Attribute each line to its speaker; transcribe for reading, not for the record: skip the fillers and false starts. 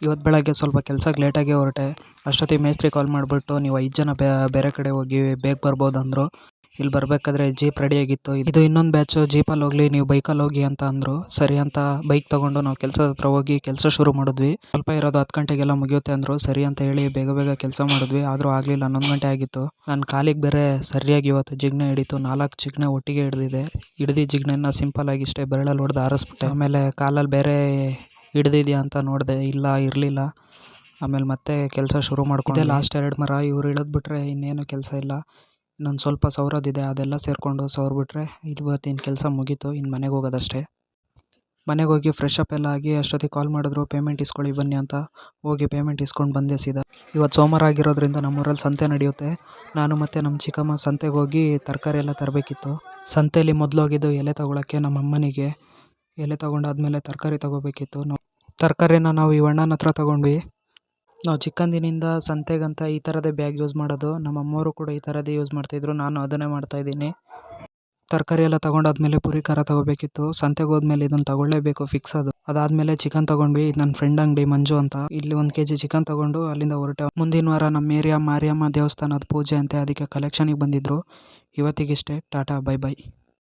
Speaker 1: ಇವತ್ತು ಬೆಳಗ್ಗೆ ಸ್ವಲ್ಪ ಕೆಲ್ಸಕ್ಕೆ ಲೇಟಾಗಿ ಹೊರಟೆ. ಅಷ್ಟೊತ್ತಿಗೆ ಮೇಸ್ತ್ರಿ ಕಾಲ್ ಮಾಡಿಬಿಟ್ಟು ನೀವು 5 ಜನ ಬೇರೆ ಕಡೆ ಹೋಗಿ ಬೇಗ ಬರ್ಬೋದು ಅಂದರು. ಇಲ್ಲಿ ಬರಬೇಕಾದ್ರೆ ಜೀಪ್ ರೆಡಿಯಾಗಿತ್ತು. ಇದು ಇನ್ನೊಂದು ಬ್ಯಾಚು, ಜೀಪಲ್ಲಿ ಹೋಗಲಿ ನೀವು ಬೈಕಲ್ಲಿ ಹೋಗಿ ಅಂತ ಅಂದರು. ಸರಿ ಅಂತ ಬೈಕ್ ತೊಗೊಂಡು ನಾವು ಕೆಲಸದ ಹತ್ರ ಹೋಗಿ ಕೆಲಸ ಶುರು ಮಾಡಿದ್ವಿ. ಸ್ವಲ್ಪ ಇರೋದು 10 ಗಂಟೆಗೆಲ್ಲ ಮುಗಿಯುತ್ತೆ ಅಂದರು. ಸರಿ ಅಂತ ಹೇಳಿ ಬೇಗ ಬೇಗ ಕೆಲಸ ಮಾಡಿದ್ವಿ. ಆದರೂ ಆಗಲಿಲ್ಲ, 11 ಗಂಟೆ ಆಗಿತ್ತು. ನನ್ನ ಕಾಲಿಗೆ ಬೇರೆ ಸರಿಯಾಗಿ ಇವತ್ತು ಜಿಗ್ಣೆ ಹಿಡಿತು. 4 ಜಿಗ್ಣೆ ಒಟ್ಟಿಗೆ ಹಿಡಿದಿದೆ. ಹಿಡಿದು ಜಿಗ್ಣೆನ ಸಿಂಪಲ್ಲಾಗಿ ಇಷ್ಟೇ ಬೆರಳಲ್ಲಿ ಹೊಡೆದು ಆರಿಸ್ಬಿಟ್ಟೆ. ಆಮೇಲೆ ಕಾಲಲ್ಲಿ ಬೇರೆ ಹಿಡ್ದಿದ್ಯಾ ಅಂತ ನೋಡಿದೆ, ಇಲ್ಲ ಇರಲಿಲ್ಲ. ಆಮೇಲೆ ಮತ್ತೆ ಕೆಲಸ ಶುರು ಮಾಡ್ಕೊಂಡೆ. ಲಾಸ್ಟ್ 2 ಮರ ಇವ್ರು ಇಳಿದ್ಬಿಟ್ರೆ ಇನ್ನೇನು ಕೆಲಸ ಇಲ್ಲ. ಇನ್ನೊಂದು ಸ್ವಲ್ಪ ಸವರೋದಿದೆ, ಅದೆಲ್ಲ ಸೇರಿಕೊಂಡು ಸವರ್ಬಿಟ್ರೆ ಇವತ್ತಿನ ಕೆಲಸ ಮುಗೀತು. ಇನ್ನು ಮನೆಗೆ ಹೋಗೋದಷ್ಟೇ. ಮನೆಗೆ ಹೋಗಿ ಫ್ರೆಶ್ ಅಪ್ ಎಲ್ಲ ಆಗಿ ಅಷ್ಟೊತ್ತಿಗೆ ಕಾಲ್ ಮಾಡಿದ್ರು, ಪೇಮೆಂಟ್ ಇಸ್ಕೊಳ್ಳಿ ಬನ್ನಿ ಅಂತ. ಹೋಗಿ ಪೇಮೆಂಟ್ ಇಸ್ಕೊಂಡು ಬಂದೆ ಸೀದಾ. ಇವತ್ತು ಸೋಮವಾರ ಆಗಿರೋದ್ರಿಂದ ನಮ್ಮೂರಲ್ಲಿ ಸಂತೆ ನಡೆಯುತ್ತೆ. ನಾನು ಮತ್ತು ನಮ್ಮ ಚಿಕ್ಕಮ್ಮ ಸಂತೆಗೆ ಹೋಗಿ ತರಕಾರಿ ಎಲ್ಲ ತರಬೇಕಿತ್ತು. ಸಂತೆಯಲ್ಲಿ ಮೊದಲು ಹೋಗಿದ್ದು ಎಲೆ ತೊಗೊಳಕ್ಕೆ ನಮ್ಮ ಅಮ್ಮನಿಗೆ. ಎಲೆ ತೊಗೊಂಡಾದ್ಮೇಲೆ ತರಕಾರಿ ತೊಗೋಬೇಕಿತ್ತು. ತರಕಾರಿನ ನಾವು ಈ ಅಣ್ಣನ ಹತ್ರ ತೊಗೊಂಡ್ವಿ. ನಾವು ಚಿಕ್ಕಂದಿನಿಂದ ಸಂತೆಗಂತ ಈ ಥರದೇ ಬ್ಯಾಗ್ ಯೂಸ್ ಮಾಡೋದು. ನಮ್ಮ ಅಮ್ಮವರು ಕೂಡ ಈ ಥರದೇ ಯೂಸ್ ಮಾಡ್ತಾಯಿದ್ರು, ನಾನು ಅದನ್ನೇ ಮಾಡ್ತಾಯಿದ್ದೀನಿ. ತರಕಾರಿ ಎಲ್ಲ ತೊಗೊಂಡಾದ್ಮೇಲೆ ಪುರಿ ಖಾರ ತೊಗೋಬೇಕಿತ್ತು. ಸಂತೆಗೆ ಹೋದ್ಮೇಲೆ ಇದನ್ನು ತೊಗೊಳ್ಳೇಬೇಕು, ಫಿಕ್ಸ್ ಅದು. ಅದಾದಮೇಲೆ ಚಿಕನ್ ತೊಗೊಂಡ್ವಿ. ಇದು ನನ್ನ ಫ್ರೆಂಡ್ ಅಂಗಡಿ ಮಂಜು ಅಂತ. ಇಲ್ಲಿ 1 kg ಚಿಕನ್ ತೊಗೊಂಡು ಅಲ್ಲಿಂದ ಹೊರಟೆ. ಮುಂದಿನ ವಾರ ನಮ್ಮ ಏರಿಯಾ ಮಾರಿಯಮ್ಮ ದೇವಸ್ಥಾನದ ಪೂಜೆ ಅಂತೆ, ಅದಕ್ಕೆ ಕಲೆಕ್ಷನಿಗೆ ಬಂದಿದ್ದರು. ಇವತ್ತಿಗಿಷ್ಟೇ, ಟಾಟಾ, ಬೈ ಬೈ.